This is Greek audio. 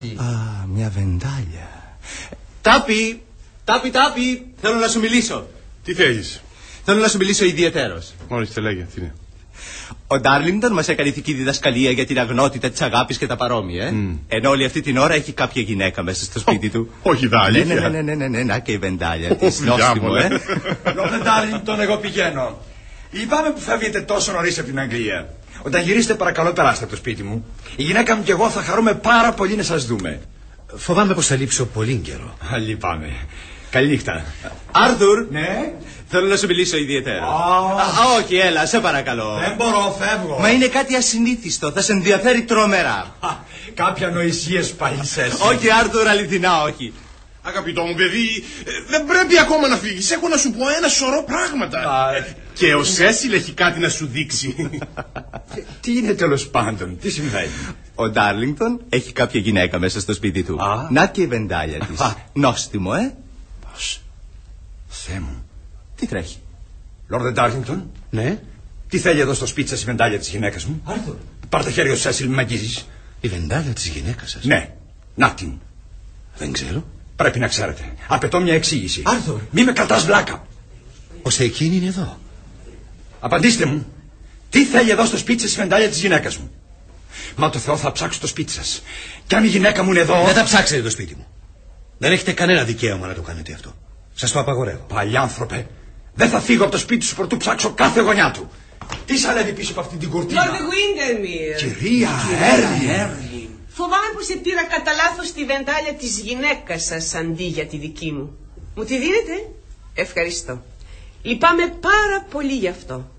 Α, μια βεντάλια. Τάπη, θέλω να σου μιλήσω. Τι θέλεις? Θέλω να σου μιλήσω ιδιαιτέρως. Ορίστε, λέγε, τι είναι? Ο Ντάρλινγκτον μας έκανε ηθική διδασκαλία για την αγνότητα της αγάπης και τα παρόμοια. Ενώ όλη αυτή την ώρα έχει κάποια γυναίκα μέσα στο σπίτι του. Όχι, δα, αλήθεια. Ναι, να και η βεντάλια της. Νόστιμο, Λόρδε Ντάρλινγκτον, εγώ πηγαίνω. Λυπάμαι που φεύγετε τόσο νωρίς από την Αγγλία. Όταν γυρίσετε, παρακαλώ, περάστε από το σπίτι μου. Η γυναίκα μου και εγώ θα χαρούμε πάρα πολύ να σας δούμε. Φοβάμαι πως θα λείψω πολύ καιρό. Λυπάμαι. Καληνύχτα. Άρθουρ, Ναι. θέλω να σου μιλήσω ιδιαίτερα. Όχι, έλα, σε παρακαλώ. Δεν μπορώ, φεύγω. Μα είναι κάτι ασυνήθιστο, θα σε ενδιαφέρει τρομερά. Κάποια νοησίες παλισσές. Όχι, Άρθουρ, αληθινά, όχι. Αγαπητό μου παιδί, δεν πρέπει ακόμα να φύγεις. Έχω να σου πω ένα σωρό πράγματα. Και ο Σέσιλ έχει κάτι να σου δείξει. Τι είναι τέλος πάντων, τι συμβαίνει? Ο Ντάρλινγκτον έχει κάποια γυναίκα μέσα στο σπίτι του. Να και η βεντάλια της. Νόστιμο, Πώς? Θεέ μου. Τι τρέχει? Λόρδε Ντάρλινγκτον. Ναι. Τι θέλει εδώ στο σπίτι σας η βεντάλια της γυναίκας μου? Άρθουρ. Πάρ' το χέρι ο Σέσιλ, με αγγίζεις. Η βεντάλια της γυναίκας σας? Ναι. Να την. Δεν ξέρω. Πρέπει να ξέρετε. Απαιτώ μια εξήγηση. Άρθουρ. Μη με κρατάς βλάκα. Ώστε εκείνη είναι εδώ. Απαντήστε μου. Τι θέλει εδώ στο σπίτι σας η βεντάλια της γυναίκας μου? Μα το Θεό, θα ψάξω το σπίτι σας. Κι αν η γυναίκα μου είναι εδώ... Δεν θα ψάξετε το σπίτι μου. Δεν έχετε κανένα δικαίωμα να το κάνετε αυτό. Σας το απαγορεύω. Παλιάνθρωπε, δεν θα φύγω από το σπίτι σου προτού ψάξω κάθε γωνιά του. Τι σαλεύει πίσω από αυτή την κουρτίνα? Λόρδε Γουίντερμιρ. Κυρία Έρλιν. Φοβάμαι πως σε πήρα κατά λάθος τη βεντάλια της γυναίκας σας αντί για τη δική μου. Μου τη δίνετε? Ευχαριστώ. Λυπάμαι πάρα πολύ γι' αυτό.